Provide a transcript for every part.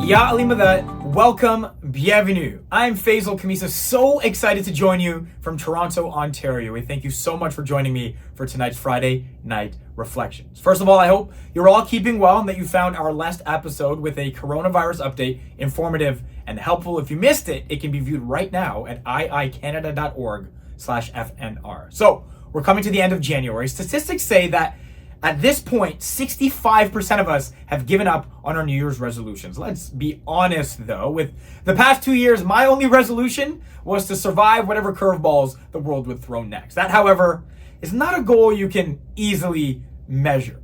Ya Alimadat, welcome, bienvenue. I'm Faisal Kamisa, so excited to join you from Toronto, Ontario. We thank you so much for joining me for tonight's Friday Night Reflections. First of all, I hope you're all keeping well and that you found our last episode with a coronavirus update informative and helpful. If you missed it, it can be viewed right now at iicanada.org/FNR. So, we're coming to the end of January. Statistics say that at this point, 65% of us have given up on our New Year's resolutions. Let's be honest though, with the past 2 years, my only resolution was to survive whatever curveballs the world would throw next. That, however, is not a goal you can easily measure.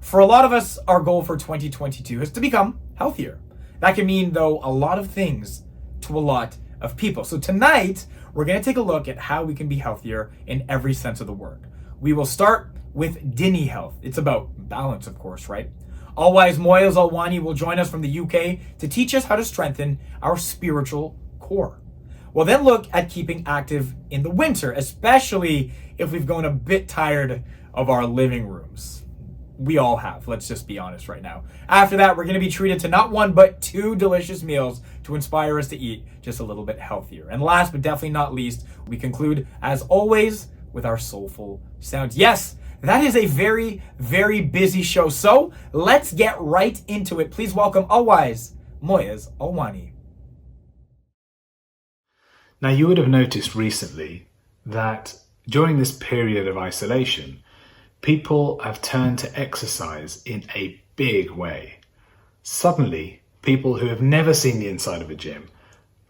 For a lot of us, our goal for 2022 is to become healthier. That can mean, though, a lot of things to a lot of people. So tonight, we're going to take a look at how we can be healthier in every sense of the word. We will start with Dini Health. It's about balance, of course, right? All-wise Moyez Alwani will join us from the UK to teach us how to strengthen our spiritual core. We'll then look at keeping active in the winter, especially if we've grown a bit tired of our living rooms. We all have, let's just be honest right now. After that, we're going to be treated to not one, but two delicious meals to inspire us to eat just a little bit healthier. And last, but definitely not least, we conclude, as always, with our soulful sounds. Yes, that is a very, very busy show. So let's get right into it. Please welcome All-Wise Moyez Alwani. Now, you would have noticed recently that during this period of isolation, people have turned to exercise in a big way. Suddenly, people who have never seen the inside of a gym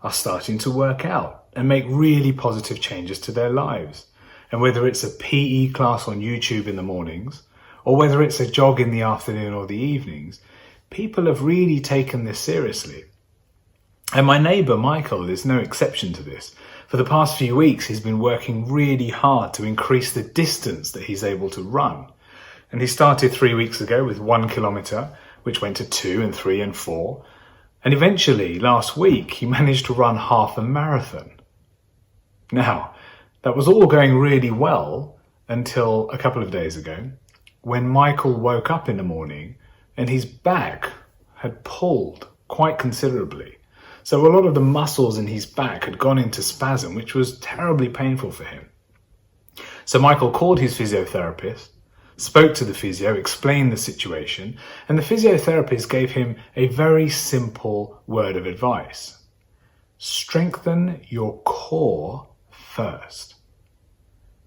are starting to work out and make really positive changes to their lives. And whether it's a PE class on YouTube in the mornings, or whether it's a jog in the afternoon or the evenings, people have really taken this seriously. And my neighbour Michael is no exception to this. For the past few weeks, he's been working really hard to increase the distance that he's able to run. And he started 3 weeks ago with 1 kilometre, which went to 2 and 3 and 4. And eventually, last week, he managed to run half a marathon. Now, that was all going really well until a couple of days ago when Michael woke up in the morning and his back had pulled quite considerably. So a lot of the muscles in his back had gone into spasm, which was terribly painful for him. So Michael called his physiotherapist, spoke to the physio, explained the situation, and the physiotherapist gave him a very simple word of advice. Strengthen your core first.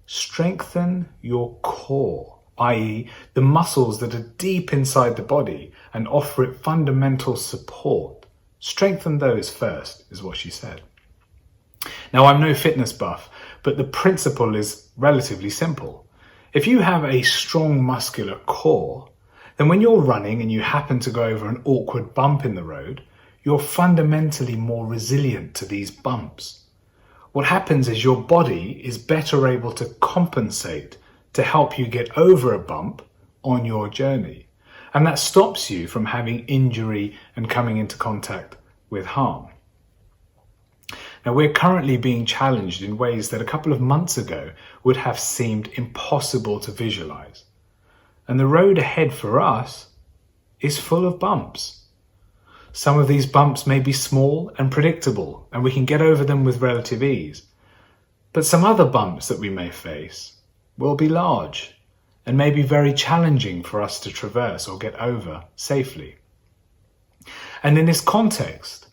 Strengthen your core, i.e. the muscles that are deep inside the body and offer it fundamental support. Strengthen those first, is what she said. Now, I'm no fitness buff, but the principle is relatively simple. If you have a strong muscular core, then when you're running and you happen to go over an awkward bump in the road, you're fundamentally more resilient to these bumps. What happens is your body is better able to compensate to help you get over a bump on your journey. And that stops you from having injury and coming into contact with harm. Now, we're currently being challenged in ways that a couple of months ago would have seemed impossible to visualize. And the road ahead for us is full of bumps. Some of these bumps may be small and predictable, and we can get over them with relative ease. But some other bumps that we may face will be large and may be very challenging for us to traverse or get over safely. And in this context,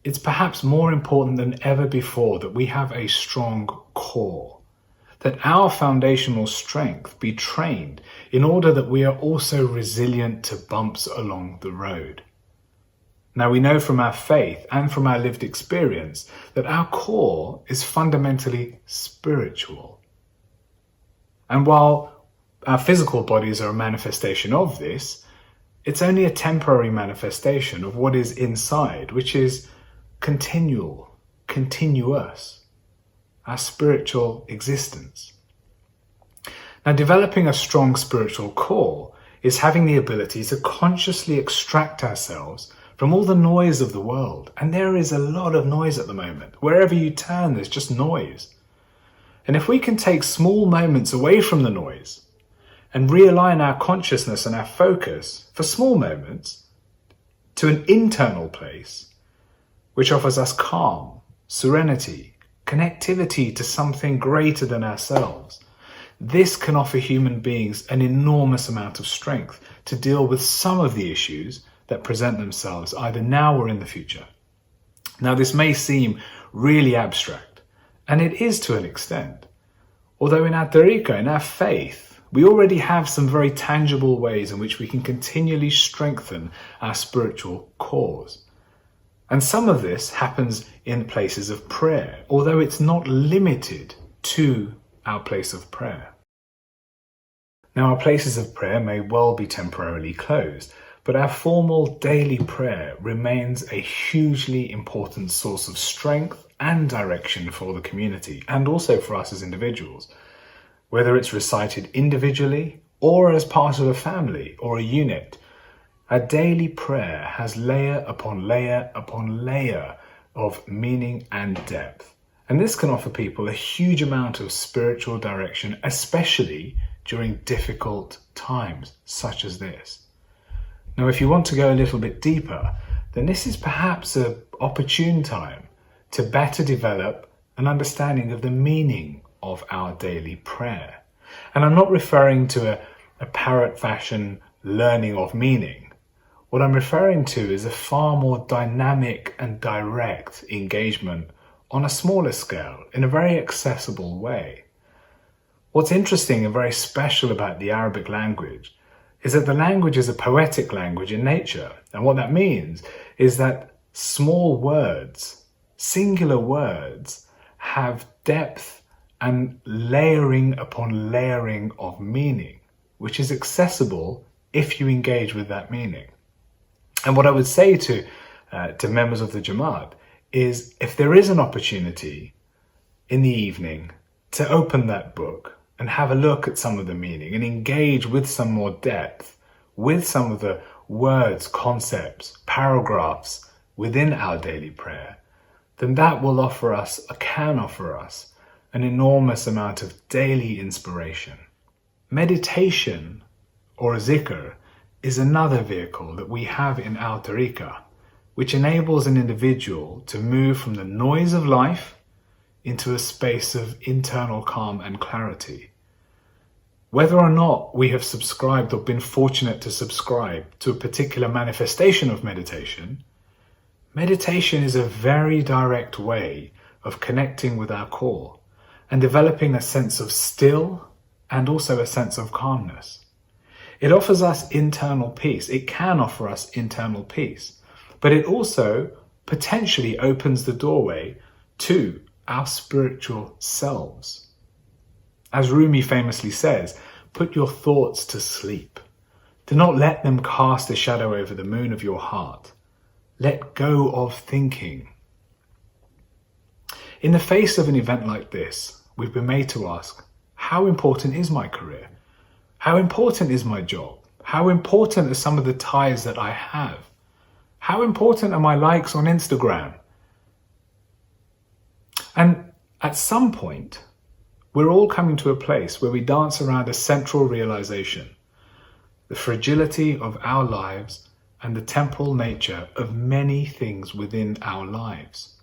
it's perhaps more important than ever before that we have a strong core, that our foundational strength be trained in order that we are also resilient to bumps along the road. Now, we know from our faith and from our lived experience that our core is fundamentally spiritual. And while our physical bodies are a manifestation of this, it's only a temporary manifestation of what is inside, which is continual, continuous, our spiritual existence. Now, developing a strong spiritual core is having the ability to consciously extract ourselves from all the noise of the world. And there is a lot of noise at the moment. Wherever you turn, there's just noise. And if we can take small moments away from the noise and realign our consciousness and our focus for small moments to an internal place which offers us calm, serenity, connectivity to something greater than ourselves. This can offer human beings an enormous amount of strength to deal with some of the issues that present themselves either now or in the future. Now, this may seem really abstract, and it is to an extent. Although in our tariqah, in our faith, we already have some very tangible ways in which we can continually strengthen our spiritual cause. And some of this happens in places of prayer, although it's not limited to our place of prayer. Now, our places of prayer may well be temporarily closed, but our formal daily prayer remains a hugely important source of strength and direction for the community, and also for us as individuals. Whether it's recited individually or as part of a family or a unit, our daily prayer has layer upon layer upon layer of meaning and depth. And this can offer people a huge amount of spiritual direction, especially during difficult times such as this. Now, if you want to go a little bit deeper, then this is perhaps an opportune time to better develop an understanding of the meaning of our daily prayer. And I'm not referring to a parrot fashion learning of meaning. What I'm referring to is a far more dynamic and direct engagement on a smaller scale in a very accessible way. What's interesting and very special about the Arabic language is that the language is a poetic language in nature. And what that means is that small words, singular words, have depth and layering upon layering of meaning, which is accessible if you engage with that meaning. And what I would say to members of the Jamaat is, if there is an opportunity in the evening to open that book and have a look at some of the meaning and engage with some more depth with some of the words, concepts, paragraphs within our daily prayer, then that can offer us an enormous amount of daily inspiration. Meditation, or zikr, is another vehicle that we have in our tariqah, which enables an individual to move from the noise of life into a space of internal calm and clarity. Whether or not we have subscribed or been fortunate to subscribe to a particular manifestation of meditation, meditation is a very direct way of connecting with our core and developing a sense of still and also a sense of calmness. It offers us internal peace. It can offer us internal peace, but it also potentially opens the doorway to our spiritual selves. As Rumi famously says, put your thoughts to sleep. Do not let them cast a shadow over the moon of your heart. Let go of thinking. In the face of an event like this, we've been made to ask, how important is my career? How important is my job? How important are some of the ties that I have? How important are my likes on Instagram? And at some point, we're all coming to a place where we dance around a central realization: the fragility of our lives and the temporal nature of many things within our lives.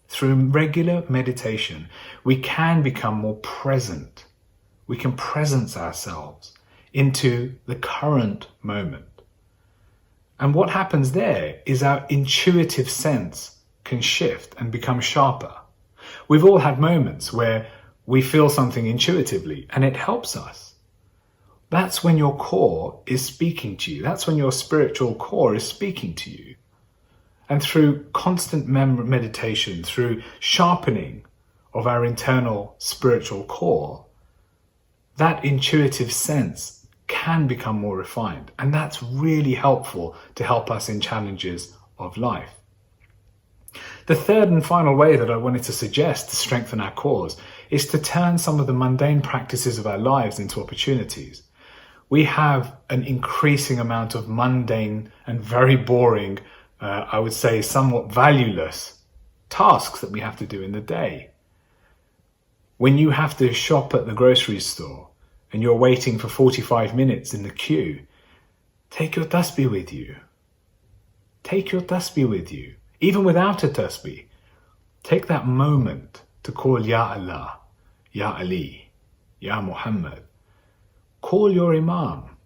Through regular meditation, we can become more present. We can presence ourselves into the current moment. And what happens there is our intuitive sense can shift and become sharper. We've all had moments where we feel something intuitively and it helps us. That's when your core is speaking to you. That's when your spiritual core is speaking to you. And through constant meditation, through sharpening of our internal spiritual core, that intuitive sense can become more refined. And that's really helpful to help us in challenges of life. The third and final way that I wanted to suggest to strengthen our cause is to turn some of the mundane practices of our lives into opportunities. We have an increasing amount of mundane and very boring, I would say somewhat valueless tasks that we have to do in the day. When you have to shop at the grocery store and you're waiting for 45 minutes in the queue, take your tasbih with you. Take your tasbih with you. Even without a tasbih, take that moment to call Ya Allah, Ya Ali, Ya Muhammad. Call your Imam.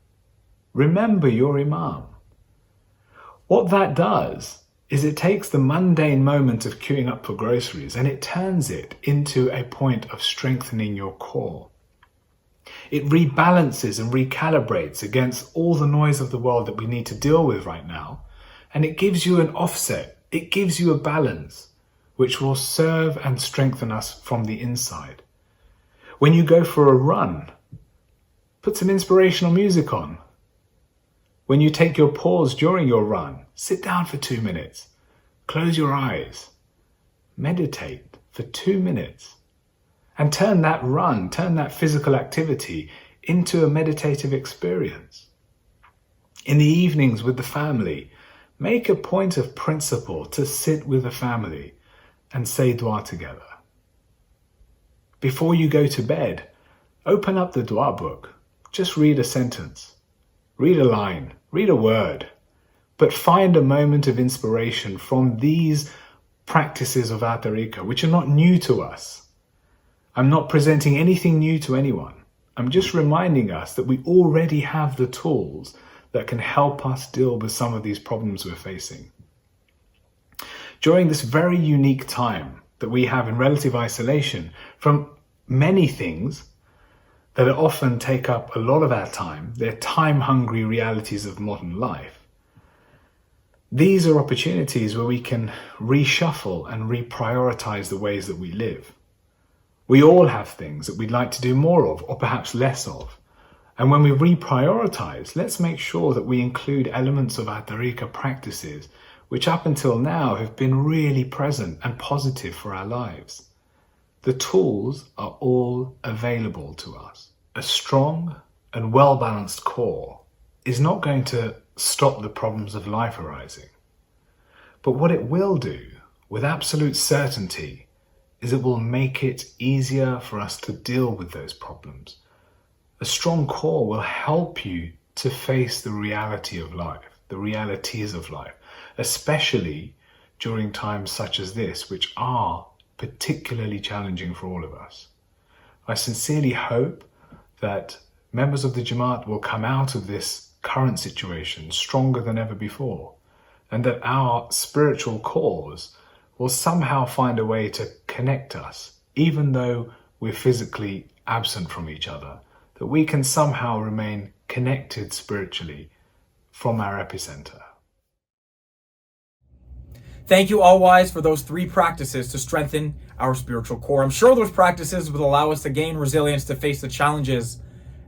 Remember your Imam. What that does is it takes the mundane moment of queuing up for groceries and it turns it into a point of strengthening your core. It rebalances and recalibrates against all the noise of the world that we need to deal with right now, and it gives you an offset. It gives you a balance which will serve and strengthen us from the inside. When you go for a run, put some inspirational music on. When you take your pause during your run, sit down for 2 minutes, close your eyes, meditate for 2 minutes, and turn that physical activity into a meditative experience. In the evenings with the family, make a point of principle to sit with the family and say dua together. Before you go to bed, open up the dua book. Just read a sentence, read a line, read a word, but find a moment of inspiration from these practices of our tariqah, which are not new to us. I'm not presenting anything new to anyone. I'm just reminding us that we already have the tools that can help us deal with some of these problems we're facing. During this very unique time that we have in relative isolation from many things that often take up a lot of our time, they're time-hungry realities of modern life. These are opportunities where we can reshuffle and reprioritize the ways that we live. We all have things that we'd like to do more of, or perhaps less of. And when we reprioritize, let's make sure that we include elements of our tariqah practices, which up until now have been really present and positive for our lives. The tools are all available to us. A strong and well-balanced core is not going to stop the problems of life arising. But what it will do, with absolute certainty, is it will make it easier for us to deal with those problems. A strong core will help you to face the reality of life, the realities of life, especially during times such as this, which are particularly challenging for all of us. I sincerely hope that members of the Jamaat will come out of this current situation stronger than ever before, and that our spiritual cores will somehow find a way to connect us, even though we're physically absent from each other, that we can somehow remain connected spiritually from our epicenter. Thank you, All Wise, for those 3 practices to strengthen our spiritual core. I'm sure those practices will allow us to gain resilience to face the challenges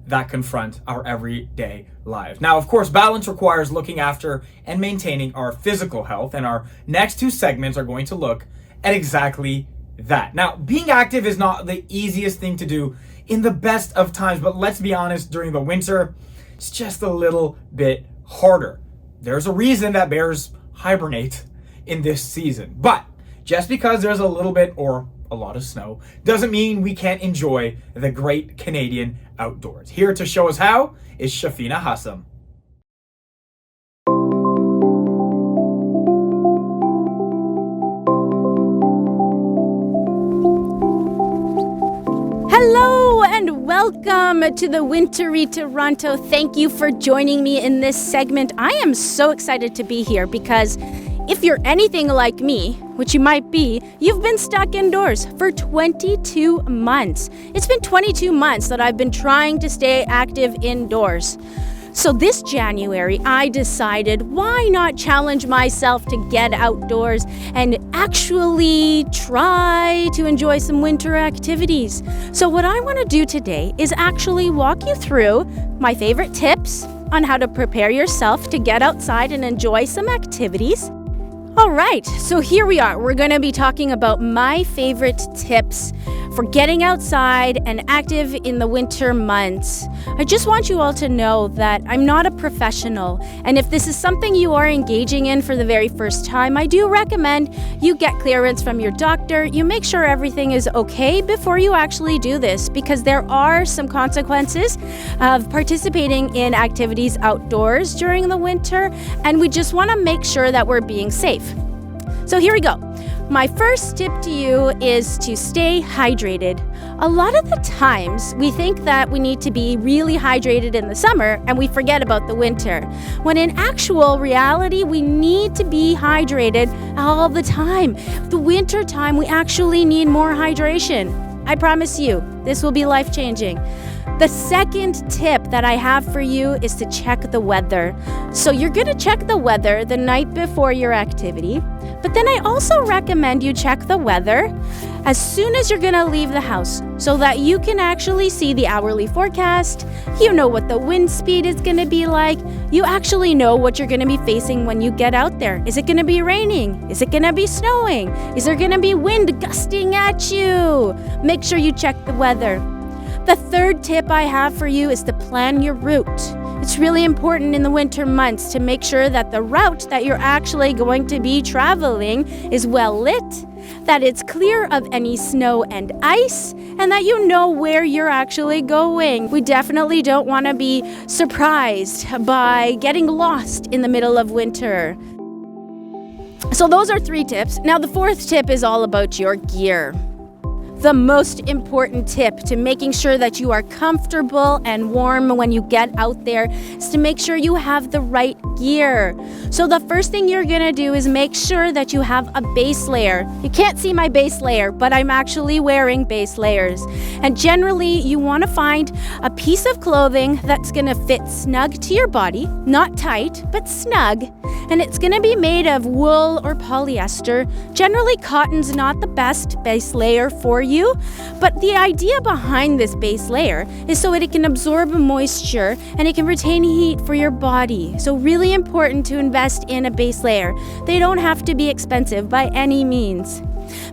that confront our everyday lives. Now, of course, balance requires looking after and maintaining our physical health, and our next 2 segments are going to look at exactly that. Now, being active is not the easiest thing to do in the best of times, but let's be honest, during the winter, it's just a little bit harder. There's a reason that bears hibernate in this season, but just because there's a little bit or a lot of snow doesn't mean we can't enjoy the great Canadian outdoors. Here to show us how is Shafina Hassam. Hello and welcome to the wintry Toronto. Thank you for joining me in this segment. I am so excited to be here because if you're anything like me, which you might be, you've been stuck indoors for 22 months. It's been 22 months that I've been trying to stay active indoors. So this January, I decided, why not challenge myself to get outdoors and actually try to enjoy some winter activities. So what I want to do today is actually walk you through my favorite tips on how to prepare yourself to get outside and enjoy some activities. All right, so here we are. We're going to be talking about my favorite tips for getting outside and active in the winter months. I just want you all to know that I'm not a professional, and if this is something you are engaging in for the very first time, I do recommend you get clearance from your doctor. You make sure everything is okay before you actually do this, because there are some consequences of participating in activities outdoors during the winter, and we just want to make sure that we're being safe. So here we go. My first tip to you is to stay hydrated. A lot of the times we think that we need to be really hydrated in the summer and we forget about the winter, when in actual reality we need to be hydrated all the time. The winter time we actually need more hydration. I promise you, this will be life-changing. The second tip that I have for you is to check the weather. So you're going to check the weather the night before your activity, but then I also recommend you check the weather as soon as you're going to leave the house so that you can actually see the hourly forecast. You know what the wind speed is going to be like. You actually know what you're going to be facing when you get out there. Is it going to be raining? Is it going to be snowing? Is there going to be wind gusting at you? Make sure you check the weather. The third tip I have for you is to plan your route. It's really important in the winter months to make sure that the route that you're actually going to be traveling is well lit, that it's clear of any snow and ice, and that you know where you're actually going. We definitely don't want to be surprised by getting lost in the middle of winter. So those are 3 tips. Now the fourth tip is all about your gear. The most important tip to making sure that you are comfortable and warm when you get out there is to make sure you have the right gear. So the first thing you're gonna do is make sure that you have a base layer. You can't see my base layer, but I'm actually wearing base layers. And generally, you wanna find a piece of clothing that's gonna fit snug to your body, not tight, but snug. And it's gonna be made of wool or polyester. Generally, cotton's not the best base layer for you, but the idea behind this base layer is so that it can absorb moisture and it can retain heat for your body. So really important to invest in a base layer. They don't have to be expensive by any means.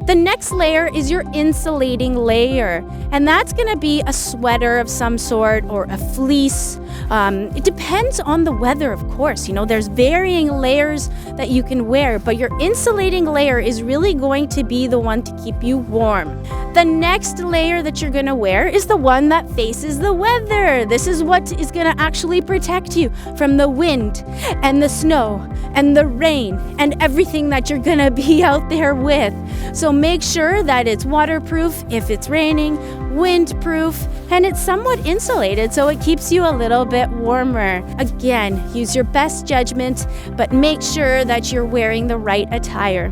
The next layer is your insulating layer, and that's going to be a sweater of some sort or a fleece. It depends on the weather, of course. You know, there's varying layers that you can wear, but your insulating layer is really going to be the one to keep you warm. The next layer that you're going to wear is the one that faces the weather. This is what is going to actually protect you from the wind and the snow and the rain and everything that you're going to be out there with. So make sure that it's waterproof if it's raining, windproof, and it's somewhat insulated so it keeps you a little bit warmer. Again, use your best judgment, but make sure that you're wearing the right attire.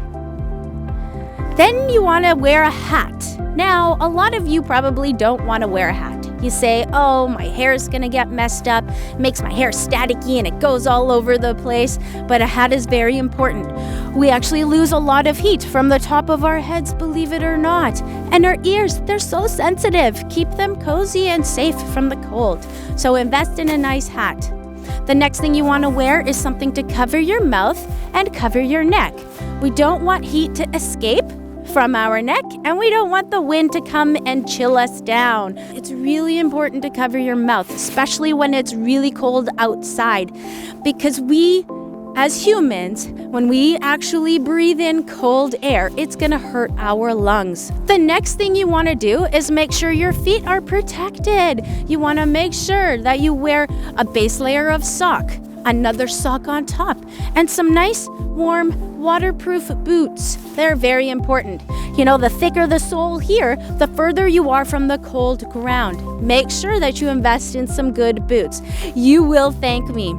Then you want to wear a hat. Now, a lot of you probably don't want to wear a hat. You say, oh, my hair is going to get messed up, makes my hair staticky and it goes all over the place. But a hat is very important. We actually lose a lot of heat from the top of our heads, believe it or not. And our ears, they're so sensitive. Keep them cozy and safe from the cold. So invest in a nice hat. The next thing you want to wear is something to cover your mouth and cover your neck. We don't want heat to escape from our neck, and we don't want the wind to come and chill us down. It's really important to cover your mouth, especially when it's really cold outside, because we, as humans, when we actually breathe in cold air, it's gonna hurt our lungs. The next thing you wanna do is make sure your feet are protected. You wanna make sure that you wear a base layer of sock, another sock on top, and some nice, warm, waterproof boots. They're very important. You know, the thicker the sole here, the further you are from the cold ground. Make sure that you invest in some good boots. You will thank me.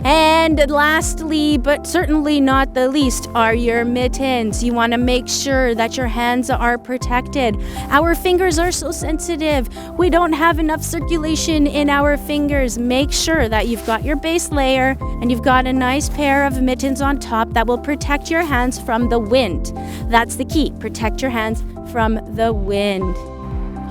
And lastly, but certainly not the least, are your mittens. You want to make sure that your hands are protected. Our fingers are so sensitive. We don't have enough circulation in our fingers. Make sure that you've got your base layer and you've got a nice pair of mittens on top that will protect your hands from the wind. That's the key. Protect your hands from the wind.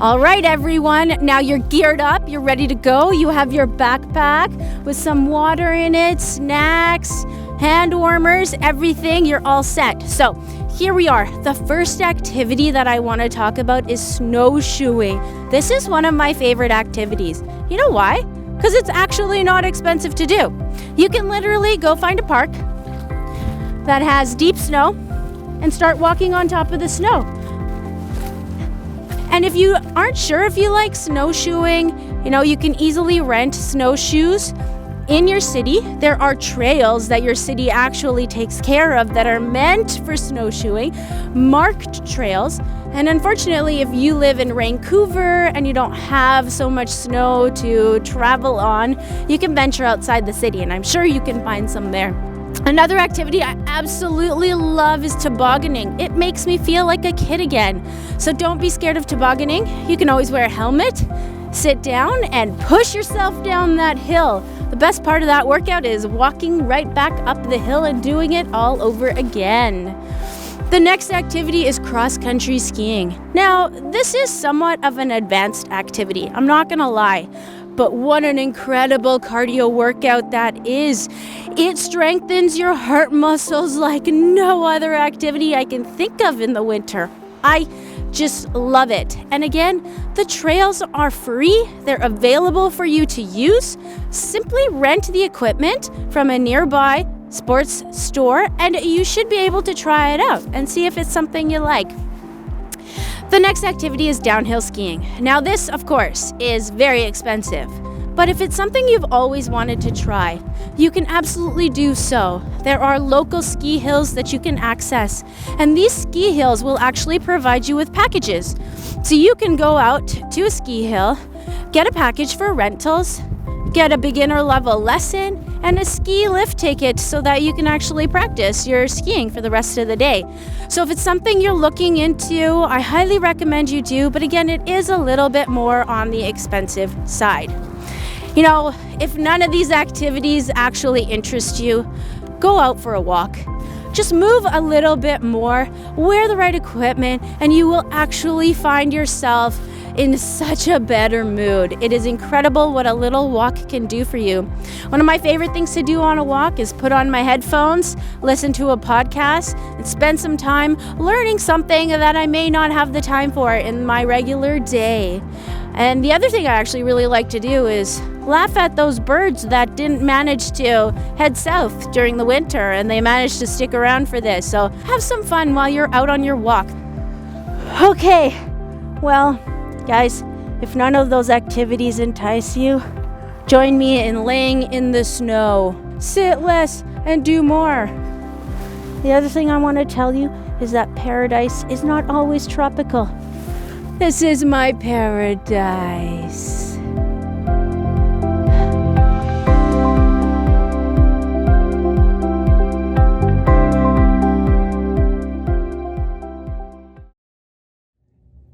All right, everyone. Now you're geared up. You're ready to go. You have your backpack with some water in it, snacks, hand warmers, everything, you're all set. So here we are. The first activity that I want to talk about is snowshoeing. This is one of my favorite activities. You know why? Because it's actually not expensive to do. You can literally go find a park that has deep snow and start walking on top of the snow. And if you aren't sure if you like snowshoeing, you can easily rent snowshoes in your city. There are trails that your city actually takes care of that are meant for snowshoeing, marked trails. And unfortunately, if you live in Vancouver and you don't have so much snow to travel on, you can venture outside the city, and I'm sure you can find some there. Another activity I absolutely love is tobogganing. It makes me feel like a kid again. So don't be scared of tobogganing. You can always wear a helmet, sit down, and push yourself down that hill. The best part of that workout is walking right back up the hill and doing it all over again. The next activity is cross-country skiing. Now, this is somewhat of an advanced activity, I'm not gonna lie, but what an incredible cardio workout that is. It strengthens your heart muscles like no other activity I can think of in the winter. I just love it. And again, the trails are free. They're available for you to use. Simply rent the equipment from a nearby sports store and you should be able to try it out and see if it's something you like. The next activity is downhill skiing. Now this, of course, is very expensive, but if it's something you've always wanted to try, you can absolutely do so. There are local ski hills that you can access, and these ski hills will actually provide you with packages. So you can go out to a ski hill, get a package for rentals, get a beginner level lesson, and a ski lift ticket so that you can actually practice your skiing for the rest of the day. So if it's something you're looking into, I highly recommend you do, but again, it is a little bit more on the expensive side. If none of these activities actually interest you, go out for a walk. Just move a little bit more, wear the right equipment, and you will actually find yourself in such a better mood. It is incredible what a little walk can do for you. One of my favorite things to do on a walk is put on my headphones, listen to a podcast, and spend some time learning something that I may not have the time for in my regular day. And the other thing I actually really like to do is laugh at those birds that didn't manage to head south during the winter and they managed to stick around for this. So have some fun while you're out on your walk. Okay, well, guys, if none of those activities entice you, join me in laying in the snow. Sit less and do more. The other thing I want to tell you is that paradise is not always tropical. This is my paradise.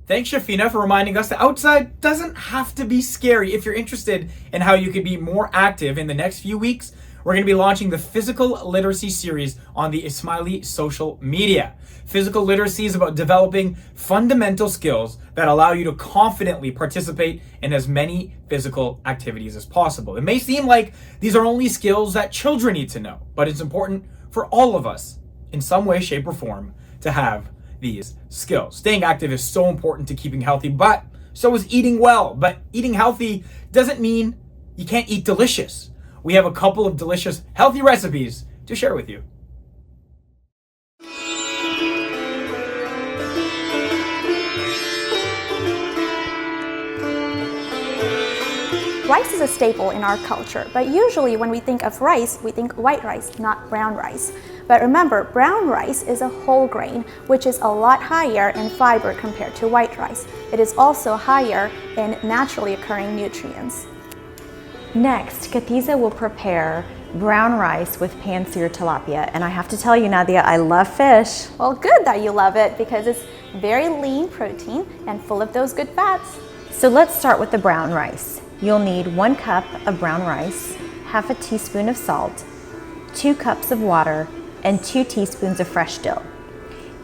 Thanks, Shafina, for reminding us that outside doesn't have to be scary. If you're interested in how you could be more active in the next few weeks, we're going to be launching the Physical Literacy series on the Ismaili social media. Physical literacy is about developing fundamental skills that allow you to confidently participate in as many physical activities as possible. It may seem like these are only skills that children need to know, but it's important for all of us in some way, shape, or form to have these skills. Staying active is so important to keeping healthy, but so is eating well. But eating healthy doesn't mean you can't eat delicious. We have a couple of delicious, healthy recipes to share with you. Rice is a staple in our culture, but usually when we think of rice, we think white rice, not brown rice. But remember, brown rice is a whole grain, which is a lot higher in fiber compared to white rice. It is also higher in naturally occurring nutrients. Next, Kathiza will prepare brown rice with pan-seared tilapia. And I have to tell you, Nadia, I love fish. Well, good that you love it because it's very lean protein and full of those good fats. So let's start with the brown rice. You'll need 1 cup of brown rice, half a teaspoon of salt, 2 cups of water, and 2 teaspoons of fresh dill.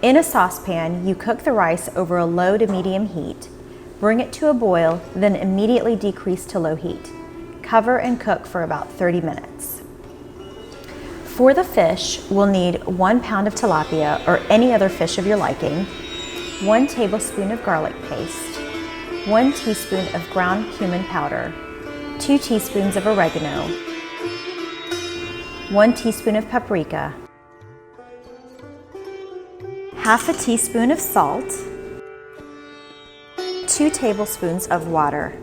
In a saucepan, you cook the rice over a low to medium heat. Bring it to a boil, then immediately decrease to low heat. Cover and cook for about 30 minutes. For the fish, we'll need 1 pound of tilapia or any other fish of your liking, 1 tablespoon of garlic paste, 1 teaspoon of ground cumin powder, 2 teaspoons of oregano, 1 teaspoon of paprika, half a teaspoon of salt, 2 tablespoons of water.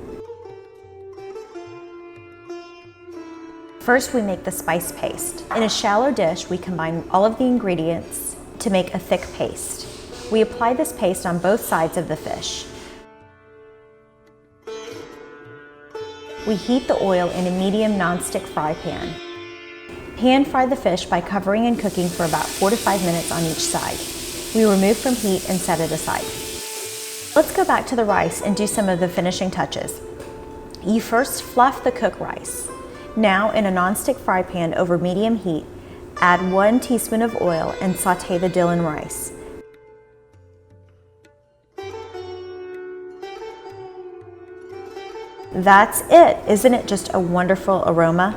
First, we make the spice paste. In a shallow dish, we combine all of the ingredients to make a thick paste. We apply this paste on both sides of the fish. We heat the oil in a medium non-stick fry pan. Pan fry the fish by covering and cooking for about 4 to 5 minutes on each side. We remove from heat and set it aside. Let's go back to the rice and do some of the finishing touches. You first fluff the cooked rice. Now, in a non-stick fry pan over medium heat, add 1 teaspoon of oil and saute the dill and rice. That's it! Isn't it just a wonderful aroma?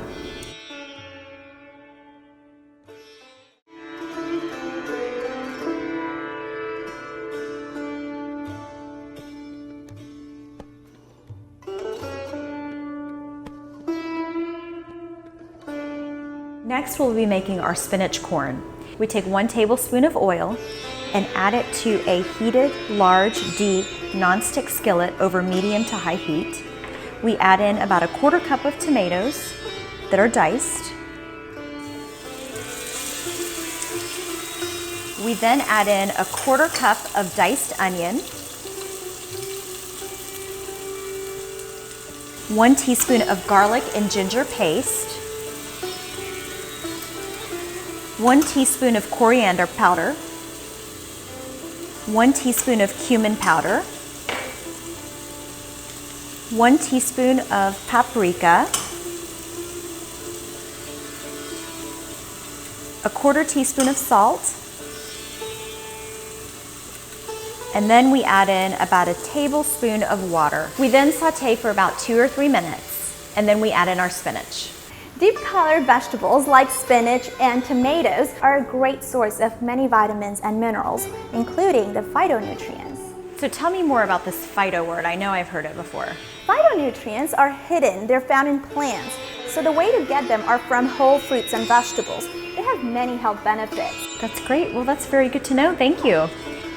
Next, we'll be making our spinach corn. We take 1 tablespoon of oil and add it to a heated, large, deep, non-stick skillet over medium to high heat. We add in about 1/4 cup of tomatoes that are diced. We then add in 1/4 cup of diced onion, 1 teaspoon of garlic and ginger paste, 1 teaspoon of coriander powder, 1 teaspoon of cumin powder, 1 teaspoon of paprika, 1/4 teaspoon of salt, and then we add in about 1 tablespoon of water. We then saute for about 2 or 3 minutes, and then we add in our spinach. Deep-colored vegetables like spinach and tomatoes are a great source of many vitamins and minerals, including the phytonutrients. So tell me more about this phyto word. I know I've heard it before. Phytonutrients are hidden. They're found in plants. So the way to get them are from whole fruits and vegetables. They have many health benefits. That's great. Well, that's very good to know. Thank you.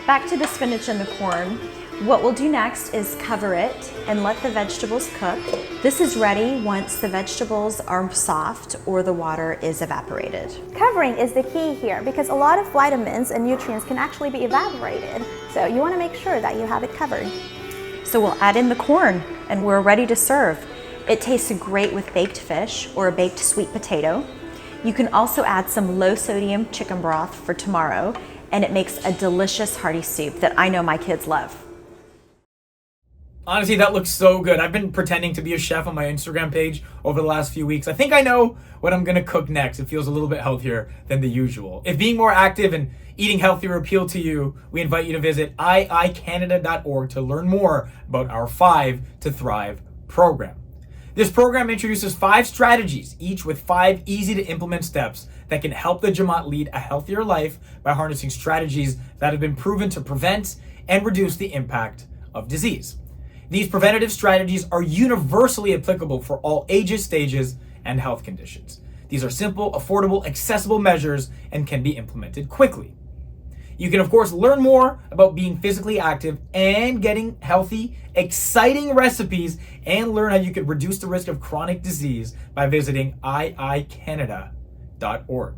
Back to the spinach and the corn. What we'll do next is cover it and let the vegetables cook. This is ready once the vegetables are soft or the water is evaporated. Covering is the key here because a lot of vitamins and nutrients can actually be evaporated. So you want to make sure that you have it covered. So we'll add in the corn and we're ready to serve. It tastes great with baked fish or a baked sweet potato. You can also add some low sodium chicken broth for tomorrow, and it makes a delicious hearty soup that I know my kids love. Honestly, that looks so good. I've been pretending to be a chef on my Instagram page over the last few weeks. I think I know what I'm gonna cook next. It feels a little bit healthier than the usual. If being more active and eating healthier appeal to you, we invite you to visit iicanada.org to learn more about our 5 to Thrive program. This program introduces 5 strategies, each with 5 easy to implement steps that can help the Jamaat lead a healthier life by harnessing strategies that have been proven to prevent and reduce the impact of disease. These preventative strategies are universally applicable for all ages, stages, and health conditions. These are simple, affordable, accessible measures and can be implemented quickly. You can, of course, learn more about being physically active and getting healthy, exciting recipes, and learn how you can reduce the risk of chronic disease by visiting iicanada.org.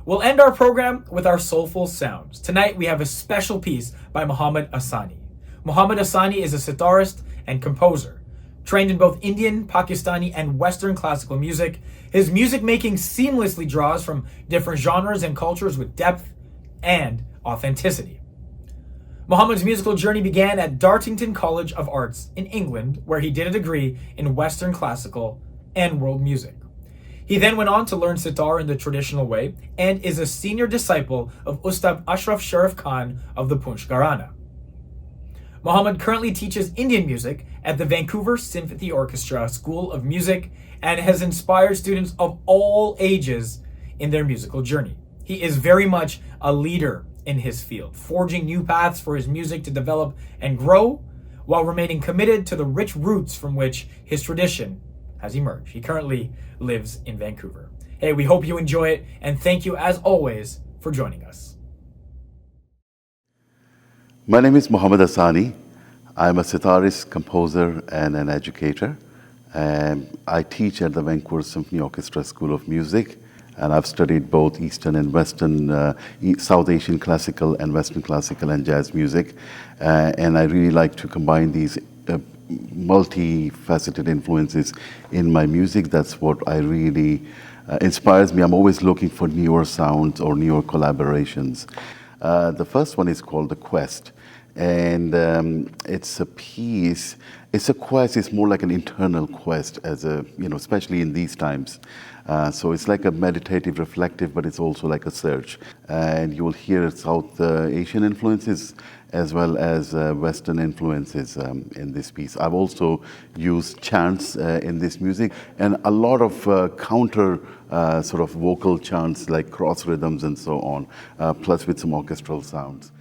We'll end our program with our soulful sounds. Tonight, we have a special piece by Muhammad Asani. Muhammad Asani is a sitarist and composer. Trained in both Indian, Pakistani, and Western classical music, his music making seamlessly draws from different genres and cultures with depth and authenticity. Muhammad's musical journey began at Dartington College of Arts in England, where he did a degree in Western classical and world music. He then went on to learn sitar in the traditional way and is a senior disciple of Ustad Ashraf Sharif Khan of the Punch Gharana. Muhammad currently teaches Indian music at the Vancouver Symphony Orchestra School of Music and has inspired students of all ages in their musical journey. He is very much a leader in his field, forging new paths for his music to develop and grow while remaining committed to the rich roots from which his tradition has emerged. He currently lives in Vancouver. Hey, we hope you enjoy it, and thank you as always for joining us. My name is Mohammed Hassani. I'm a sitarist, composer, and an educator. And I teach at the Vancouver Symphony Orchestra School of Music. And I've studied both Eastern and Western, South Asian classical and Western classical and jazz music. And I really like to combine these multifaceted influences in my music. That's what I really inspires me. I'm always looking for newer sounds or newer collaborations. The first one is called The Quest. And it's a piece, it's a quest, it's more like an internal quest, as a, especially in these times. So it's like a meditative, reflective, but it's also like a search. And you will hear South Asian influences as well as Western influences in this piece. I've also used chants in this music and a lot of counter sort of vocal chants like cross rhythms and so on, plus with some orchestral sounds.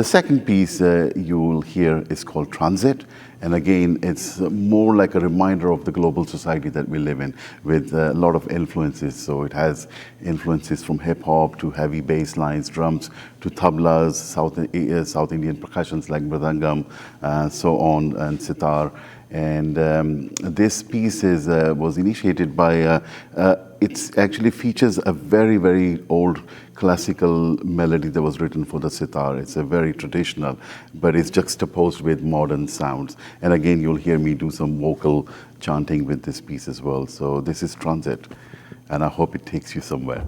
The second piece you'll hear is called Transit. And again, it's more like a reminder of the global society that we live in, with a lot of influences. So it has influences from hip hop to heavy bass lines, drums, to tablas, South Indian percussions like mridangam, so on, and sitar. And this piece was initiated by, it actually features a very, very old classical melody that was written for the sitar. It's a very traditional, but it's juxtaposed with modern sounds. And again, you'll hear me do some vocal chanting with this piece as well. So this is Transit, and I hope it takes you somewhere.